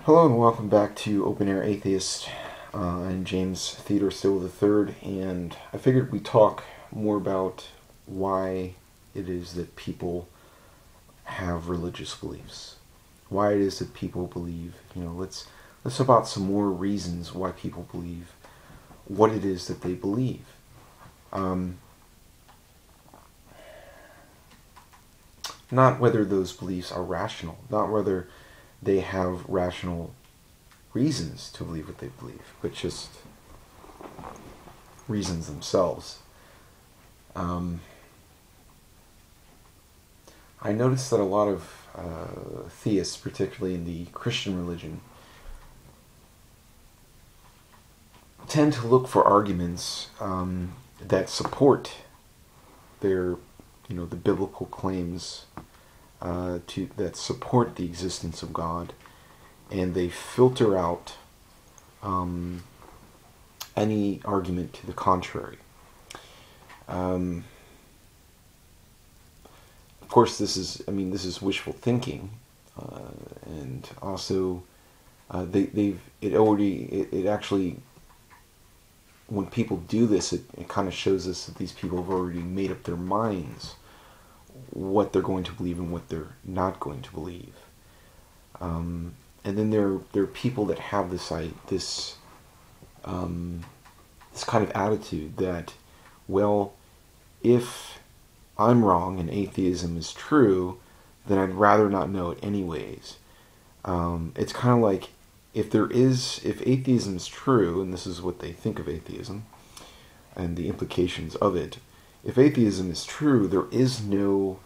Hello and welcome back to OpenAirAtheist. I'm James Theodore Still III, and I figured we'd talk more about why it is that people have religious beliefs. Why it is that people believe. Let's talk about some more reasons why people believe what it is that they believe. Not whether those beliefs are rational, not whether they have rational reasons to believe what they believe, but just reasons themselves. I noticed that a lot of theists, particularly in the Christian religion, tend to look for arguments that support their, the biblical claims that support the existence of God, and they filter out any argument to the contrary. Of course, this is wishful thinking, and also it actually, when people do this, it kind of shows us that these people have already made up their minds what they're going to believe and what they're not going to believe. And then there are people that have this kind of attitude that, well, if I'm wrong and atheism is true, then I'd rather not know it anyways. It's kind of like, if atheism is true, and this is what they think of atheism and the implications of it, if atheism is true, there is no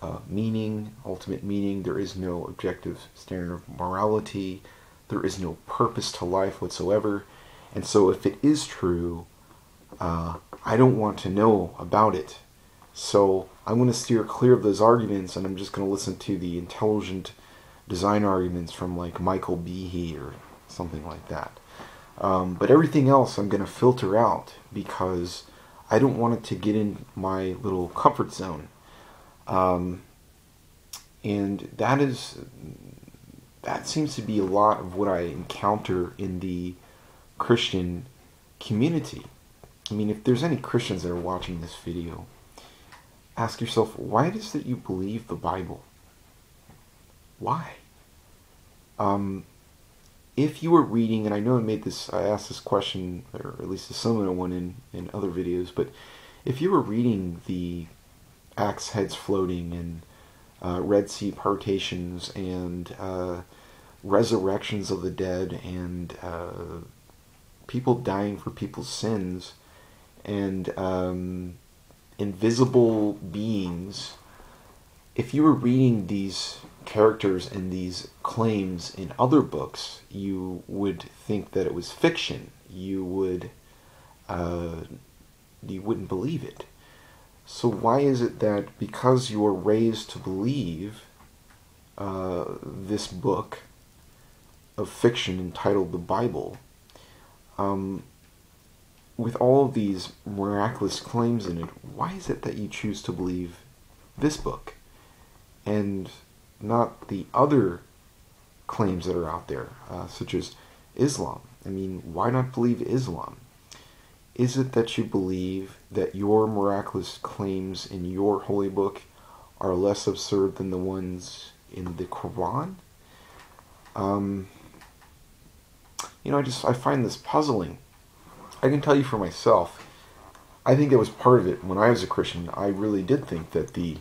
ultimate meaning, there is no objective standard of morality, there is no purpose to life whatsoever, and so if it is true, I don't want to know about it. So I'm going to steer clear of those arguments, and I'm just going to listen to the intelligent design arguments from like Michael Behe or something like that. But everything else I'm going to filter out because I don't want it to get in my little comfort zone. And that seems to be a lot of what I encounter in the Christian community. I mean, if there's any Christians that are watching this video, ask yourself, why it is that you believe the Bible? Why? If you were reading, and I know I asked this question, or at least a similar one in other videos, but if you were reading the axe heads floating and Red Sea partations and resurrections of the dead and people dying for people's sins and invisible beings, if you were reading these characters and these claims in other books, you would think that it was fiction. You wouldn't believe it. So why is it that because you are raised to believe this book of fiction entitled the Bible, with all of these miraculous claims in it, why is it that you choose to believe this book and not the other claims that are out there, such as Islam? I mean, why not believe Islam? Is it that you believe that your miraculous claims in your holy book are less absurd than the ones in the Quran? I find this puzzling. I can tell you for myself, I think that was part of it. When I was a Christian, I really did think that the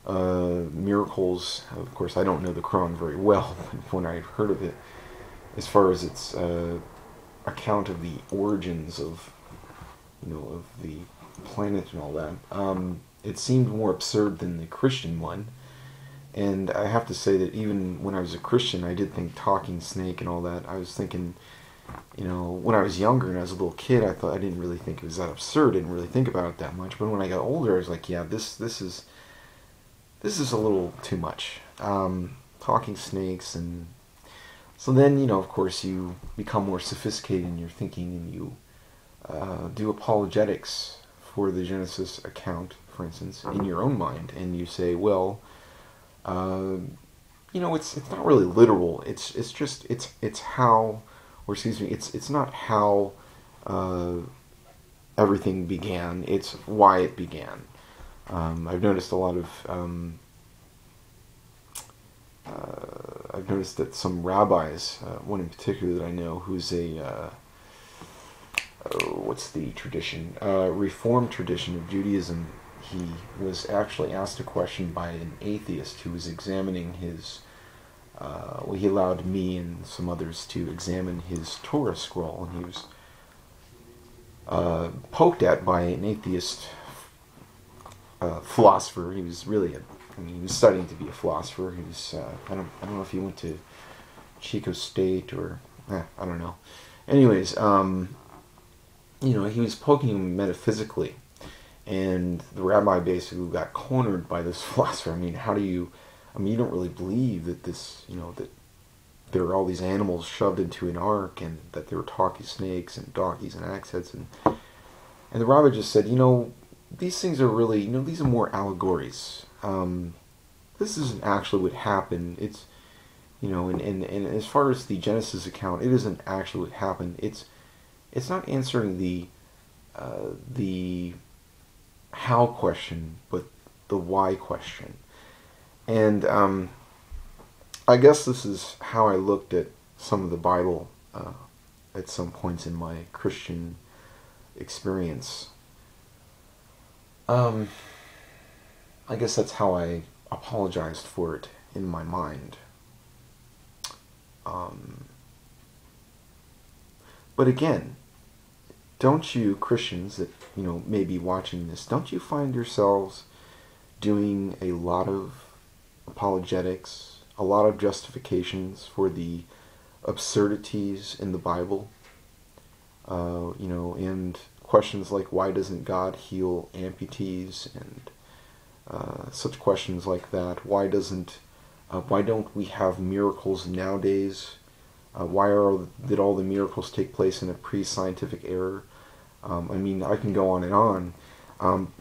miracles, of course I don't know the Quran very well, but when I heard of it, as far as its account of the origins of the planet and all that, it seemed more absurd than the Christian one. And I have to say that even when I was a Christian, I did think talking snake and all that. I was thinking, when I was younger and I was a little kid, I didn't really think it was that absurd. I didn't really think about it that much. But when I got older, I was like, yeah, this is a little too much. Talking snakes, and so then of course you become more sophisticated in your thinking, and you do apologetics for the Genesis account, for instance, in your own mind, and you say, well, it's not really literal. It's just it's how, or excuse me, it's not how everything began. It's why it began. I've noticed a lot of I've noticed that some rabbis, one in particular that I know, who's a what's the tradition? Reformed tradition of Judaism. He was actually asked a question by an atheist who was examining his. Well, he allowed me and some others to examine his Torah scroll, and he was poked at by an atheist philosopher. He was really he was studying to be a philosopher. He was I don't know if he went to Chico State or I don't know. Anyways, he was poking him metaphysically, and the rabbi basically got cornered by this philosopher. I mean, you don't really believe that that there are all these animals shoved into an ark, and that there were talking snakes and donkeys and axe heads, and the rabbi just said, these things are really, these are more allegories. This isn't actually what happened. It's, and as far as the Genesis account, it isn't actually what happened. It's not answering the how question, but the why question. And I guess this is how I looked at some of the Bible at some points in my Christian experience. I guess that's how I apologized for it in my mind. But again, don't you Christians that may be watching this, don't you find yourselves doing a lot of apologetics, a lot of justifications for the absurdities in the Bible? And questions like, why doesn't God heal amputees, and such questions like that. Why don't we have miracles nowadays? Did all the miracles take place in a pre-scientific era? I can go on and on.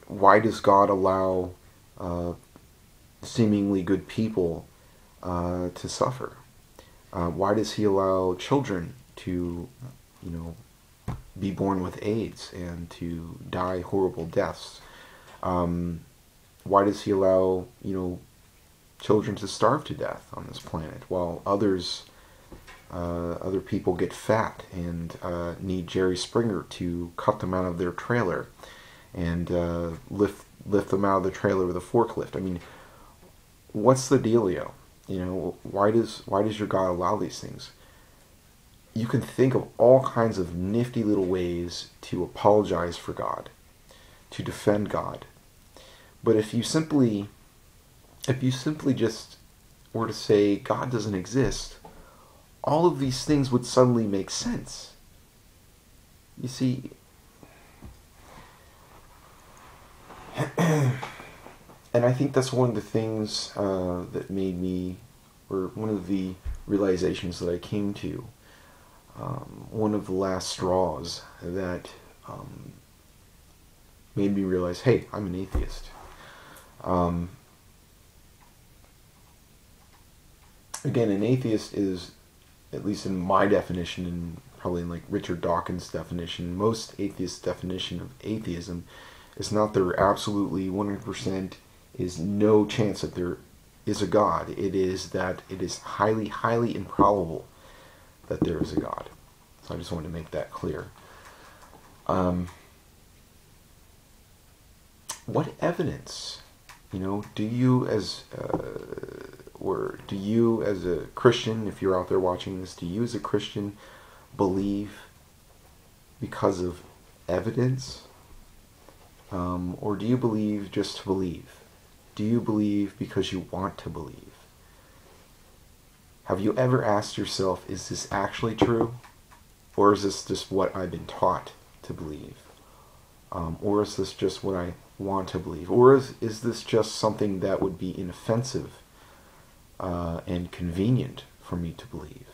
Why does God allow seemingly good people to suffer? Why does He allow children to, be born with AIDS and to die horrible deaths? Why does He allow, children to starve to death on this planet, while other people get fat and need Jerry Springer to cut them out of their trailer and lift them out of the trailer with a forklift? What's the dealio? Why does your God allow these things? You can think of all kinds of nifty little ways to apologize for God, to defend God. But if you simply just were to say God doesn't exist, all of these things would suddenly make sense. You see, and I think that's one of the things that made me, or one of the realizations that I came to, one of the last straws that made me realize, hey, I'm an atheist. Again, an atheist is, at least in my definition, and probably in like Richard Dawkins' definition, most atheists' definition of atheism is not there absolutely 100% is no chance that there is a God. It is that it is highly, highly improbable that there is a God. So I just wanted to make that clear. What evidence, do you as a Christian, if you're out there watching this, do you as a Christian believe because of evidence? Or do you believe just to believe? Do you believe because you want to believe? Have you ever asked yourself, is this actually true? Or is this just what I've been taught to believe? Or is this just what I want to believe? Or is this just something that would be inoffensive and convenient for me to believe?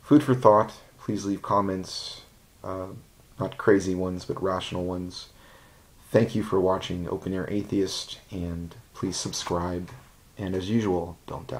Food for thought. Please leave comments, not crazy ones, but rational ones. Thank you for watching Open Air Atheist, and please subscribe and as usual, don't die.